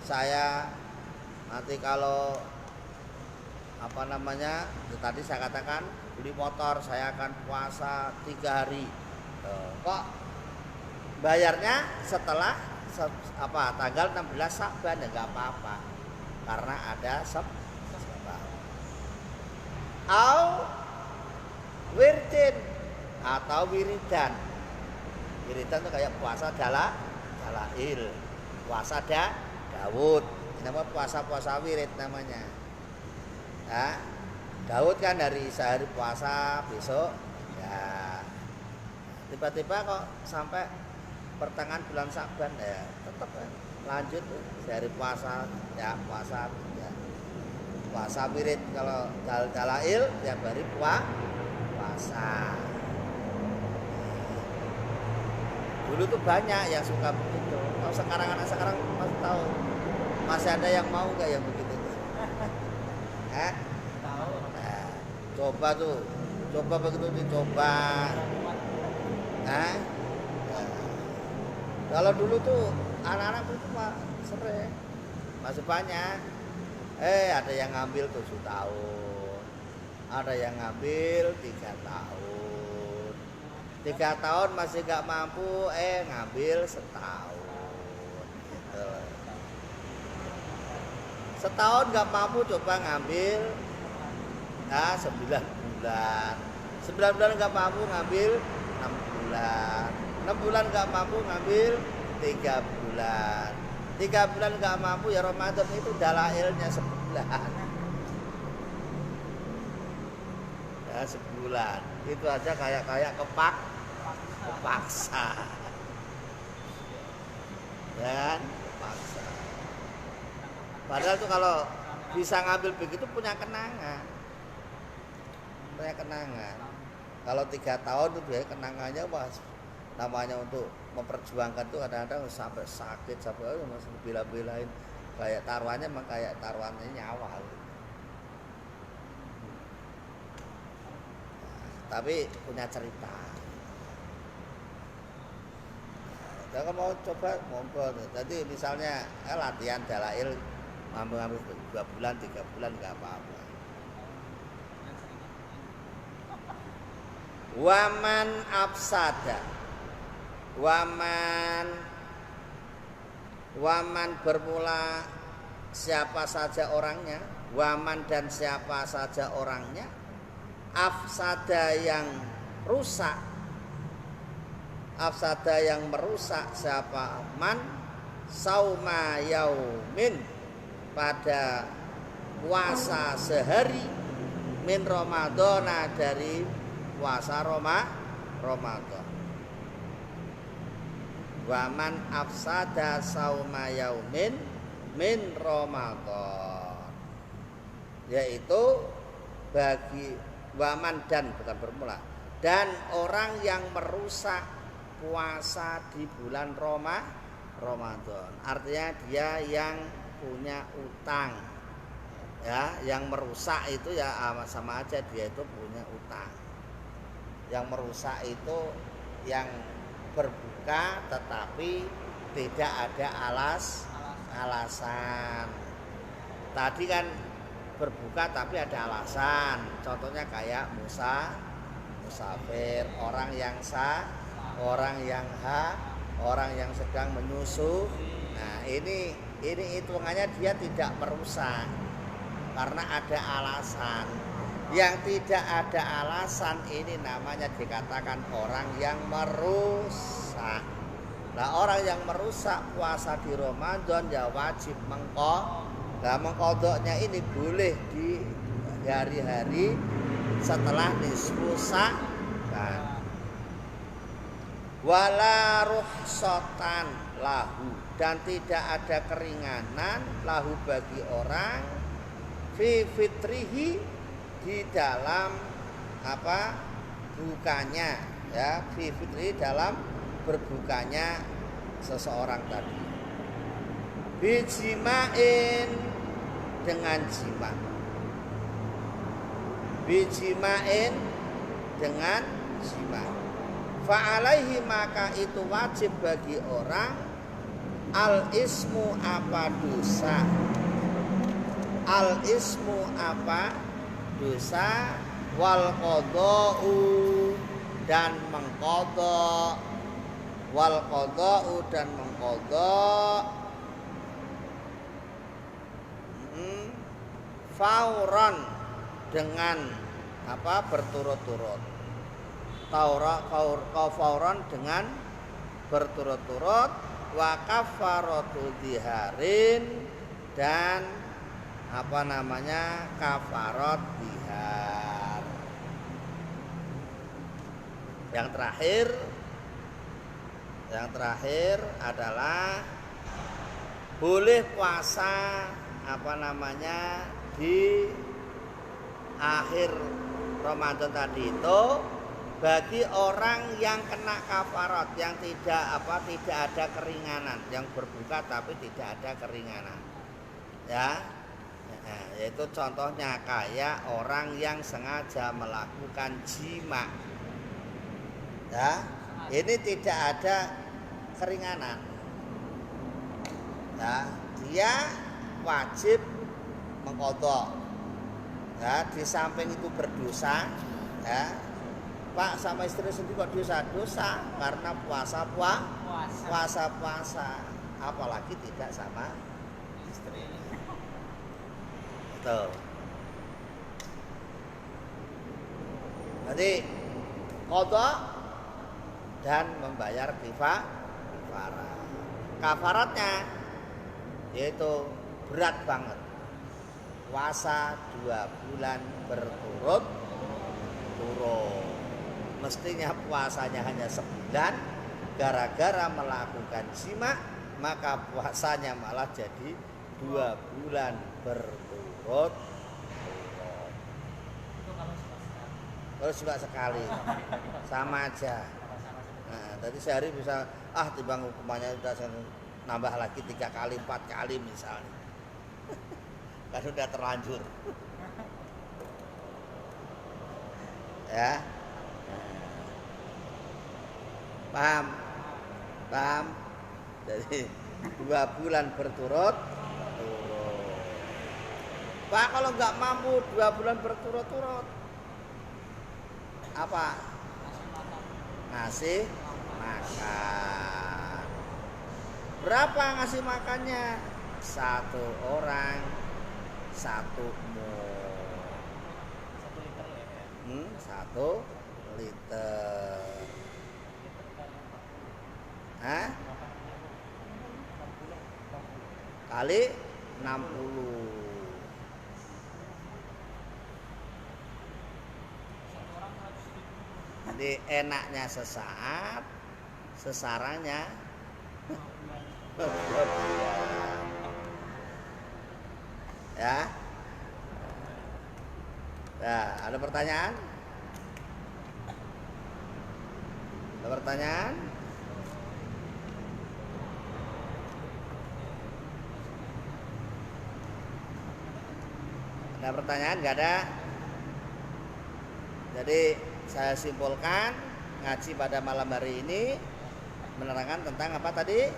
Saya nanti kalau tadi saya katakan beli motor, saya akan puasa 3 hari. Kok bayarnya setelah tanggal 16 Sya'ban, ya nggak apa-apa karena ada sebab. Au wirdin atau wiridan. Wiridan itu kayak puasa dalail, puasa Daud. Ini namanya puasa wirid namanya. Nah, Daud kan dari sehari puasa, besok ya tiba-tiba kok sampai pertengahan bulan Sya'ban ya tetap lanjut sehari puasa ya puasa ya. Puasa wirid kalau dalail tiap hari puasa. Dulu tuh banyak yang suka begitu. Kalau sekarang anak sekarang masih tahu, masih ada yang mau nggak yang begitu? Tahu. Nah, coba begitu dicoba. Nah, kalau dulu tuh anak-anak itu sering masih banyak. Ada yang ngambil 7 tahun, ada yang ngambil 3 tahun. 3 tahun masih gak mampu, ngambil setahun. Gitu. Setahun gak mampu, coba ngambil 9 bulan. 9 bulan gak mampu, ngambil 6 bulan. 6 bulan gak mampu, ngambil 3 bulan. 3 bulan gak mampu, ya Ramadan itu dalailnya sebulan. Ya sebulan. Itu aja kayak kepaksa. Dan kepaksa. Padahal tuh kalau bisa ngambil begitu punya kenangan. Kalau 3 tahun tuh biaya kenangannya namanya untuk memperjuangkan tuh kadang-kadang sampai sakit, sampai masih bela-belain, kayak taruhannya emang kayak taruhannya nyawa. tapi punya cerita. Kalau mau coba monggo. Jadi misalnya latihan dalail ngambil 2 bulan 3 bulan nggak apa-apa. Waman afsada, waman bermula siapa saja orangnya, waman dan siapa saja orangnya, afsada yang rusak, afsada yang merusak siapa man sauma yaumin pada puasa sehari min Ramadana dari puasa Ramadan. Waman afsada sauma yaumin min Ramadan, yaitu bagi waman dan bukan bermula, dan orang yang merusak puasa di bulan Ramadan, artinya dia yang punya utang, ya, yang merusak itu ya sama aja dia itu punya utang. Yang merusak itu yang berbuka tetapi tidak ada alasan. Tadi kan berbuka tapi ada alasan. Contohnya kayak musafir, orang yang orang yang sedang menyusu. Nah, ini hitungannya dia tidak merusak karena ada alasan. Yang tidak ada alasan ini namanya dikatakan orang yang merusak. Nah, orang yang merusak puasa di Ramadan ya wajib mengqadha. Nah, mengqadhanya ini boleh di hari-hari setelah nisfu Sa'ban. Wala ruhsatan lahu, dan tidak ada keringanan lahu bagi orang fi fitrihi di dalam bukanya, ya, fi fitri dalam berbukanya seseorang tadi. Bijimain dengan jima, bijimain dengan jima. Fa'alaihi maka itu wajib bagi orang al ismu apa dosa, al ismu apa dosa, wal qada'u dan mengqadha, wal qada'u dan mengqadha fauran dengan berturut-turut, fauran dengan berturut-turut, wa kafaratu diharin dan kafarat dihar. Yang terakhir adalah boleh puasa di akhir Ramadan tadi itu bagi orang yang kena kafarat, yang tidak ada keringanan, yang berbuka tapi tidak ada keringanan, ya. Nah, yaitu contohnya kayak orang yang sengaja melakukan jima, ya, ini tidak ada keringanan, ya, dia wajib mengqadha, ya. Di samping itu berdosa, ya, Pak, sama istri sendiri kok dosa karena puasa, apalagi tidak sama istri. Tuh. Jadi qadha dan membayar kafarah. Kafaratnya yaitu berat banget. Puasa 2 bulan berturut-turut. Mestinya puasanya hanya 9, gara-gara melakukan jima maka puasanya malah jadi 2 bulan berturut-turut. Itu kalau cuma sekali sama aja. Nah, tadi sehari bisa timbang hukumannya udah nambah lagi 3 kali 4 kali misalnya. Kan udah terlanjur. Ya. Paham? Paham? Jadi 2 bulan berturut-turut. Pak, kalau nggak mampu 2 bulan berturut-turut, apa? Ngasih makan. Berapa ngasih makannya? 1 orang 1 mud. 1 liter. Hah? Kali 60. Jadi enaknya sesaat, sesarangnya ya. Nah, ada pertanyaan? Ada pertanyaan? Ada pertanyaan? Nggak ada? Jadi saya simpulkan ngaji pada malam hari ini menerangkan tentang apa tadi?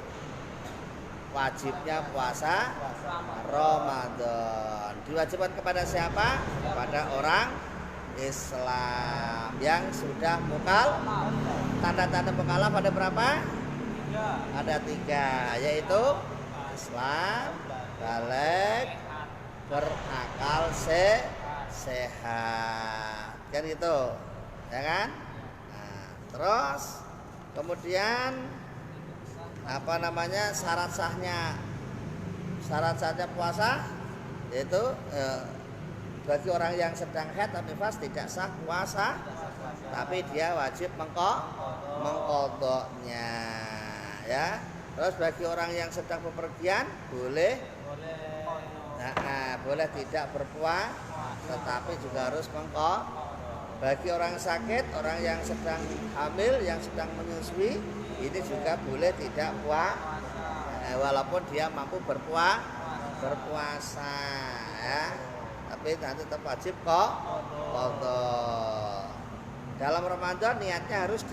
Wajibnya puasa Ramadan. Diwajibkan kepada siapa? Kepada orang Islam yang sudah mukal. Tanda-tanda mukallaf ada berapa? Ada 3, yaitu Islam, baligh, berakal sehat. Kan itu, ya kan? Nah, terus kemudian apa namanya syarat sahnya puasa yaitu bagi orang yang sedang haid atau nifas tidak sah puasa, tapi dia wajib mengqadhanya, ya. Terus bagi orang yang sedang bepergian boleh tidak berpuasa, tetapi juga harus mengqadha. Bagi orang sakit, orang yang sedang hamil, yang sedang menyusui, ini juga boleh tidak puasa, walaupun dia mampu berpuasa, ya. Tapi nanti tetap wajib qadha. Dalam Ramadan niatnya harus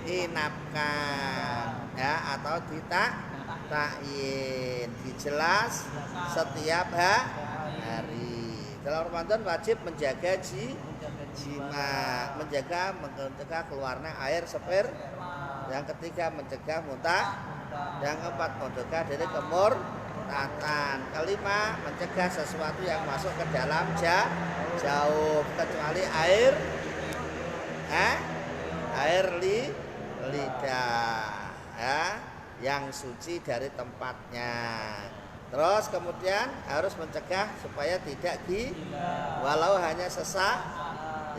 diinapkan, ya, atau ditakyin, dijelas setiap hari. Dalam Ramadan wajib menjaga jima, mencegah keluarnya air sperma. Yang ketiga mencegah muntah. Yang keempat mencegah dari kemurtatan. Kelima mencegah sesuatu yang masuk ke dalam jauh kecuali air lidah, ya, yang suci dari tempatnya. Terus kemudian harus mencegah supaya tidak walau hanya sesak.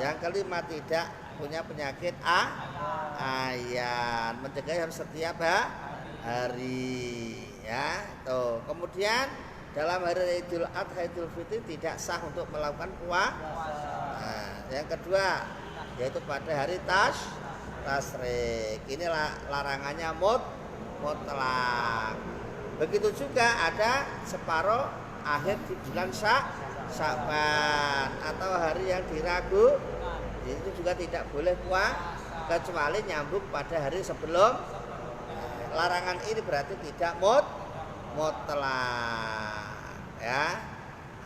Yang kelima tidak punya penyakit ayan, mencegah harus setiap hari, ya. Tuh. Kemudian dalam hari Idul Adha, Idul Fitri tidak sah untuk melakukan puasa. Nah, yang kedua yaitu pada hari tasyrik. Ini larangannya mutlak. Begitu juga ada separuh akhir di bulan Sya'ban atau hari yang diragu, itu juga tidak boleh puasa kecuali nyambung pada hari sebelum. Larangan ini berarti tidak mutlak, ya.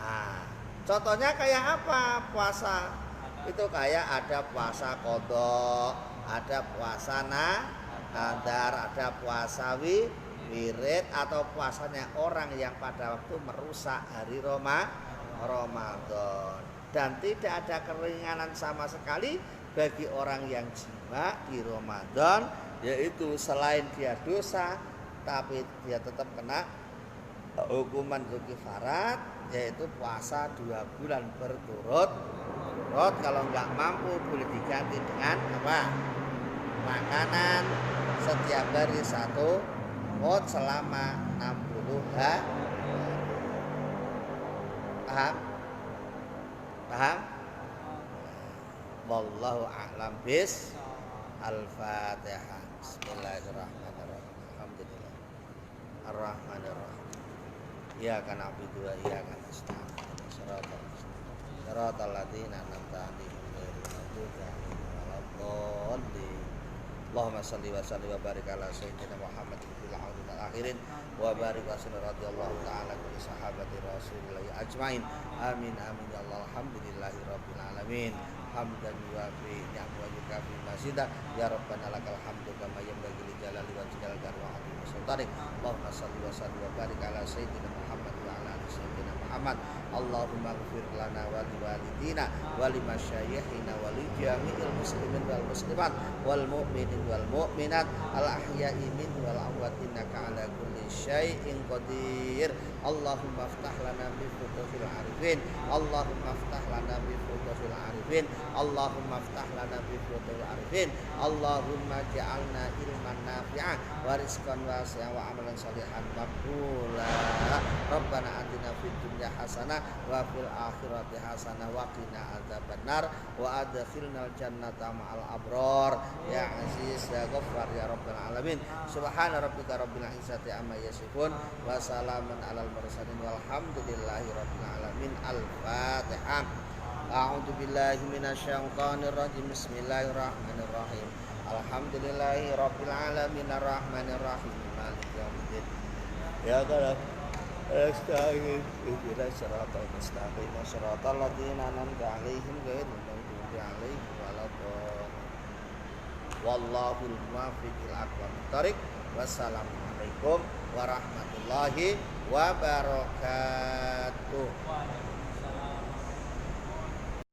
Nah, contohnya kayak apa puasa? Itu kayak ada puasa qadha, ada puasa nadar, ada puasa wirid, atau puasanya orang yang pada waktu merusak hari Ramadan. Dan tidak ada keringanan sama sekali bagi orang yang jima di Ramadan, yaitu selain dia dosa, tapi dia tetap kena hukuman kifarat, yaitu puasa 2 bulan berturut-turut. Kalau nggak mampu boleh diganti dengan apa? Makanan setiap hari 1 mud selama 60 hari. Paham? Wallahu a'lam bis. Al-Fatihah. Bismillahirrahmanirrahim. Alhamdulillah. Ar-Rahmanirrahim. Iyyaka na'budu wa iyyaka nasta'in. Shiratal ladzina an'amta 'alaihim ghairil maghdubi 'alaihim waladdallin. Allahumma salli wa sallim wa barik ala sayyidina Muhammad fil awwalin wal akhirin wa barik wa sallim radhiyallahu ta'ala kulli sahabati Rasulillah ajmain. Amin amin ya Allah. Alhamdulillahi rabbil alamin. Hamdan yuwafi ni'am wa yukafi masjidah ya rabbana lakal hamdu kama yanbaghi li jalali wajhikal karim wa 'azimi sultanik. Allahumma salli wa sallim wa barik ala sayyidina Muhammad wa ala ali sayyidina Muhammad. Allahumma ighfir lana wa li walidina wa li masyayikhina wa li jami'il muslimin wal muslimat wal mu'minin wal mu'minat al ahya'i minhum wal amwat innaka ala kulli syai'in qadir. Allahumma iftah lana bi futuhil arifin. Allahumma iftah lana bi futuhil arifin. Allahumma iftah lana bi futuhil arifin. Allahumma ja'alna ilman nafi'an wa rizqan wasi'an wa amalan salihan maqbula. Rabbana atina fid dunya hasanah wa fil akhirati hasanah wa qina adzabannar wa adkhilnal jannata ma'al abrar ya aziz ya ghaffar ya rabbal alamin. Subhana rabbika rabbil izzati amma yasifun wa salamun alal mursalin walhamdulillahi rabbil alamin. Al-Fatihah. A'udzu billahi minasyaitonir rajim. Bismillahirrahmanirrahim. Alhamdulillahi rabbil alamin arrahmanir rahim maliki yaumiddin. Ya Allah Astagfirullah ihdinas siratal mustaqim siratal ladzina an'amta 'alaihim ghairil maghdubi 'alaihim waladdallin. Wallahul muwaffiq ila aqwamit thoriq. Wassalamualaikum warahmatullahi wabarakatuh.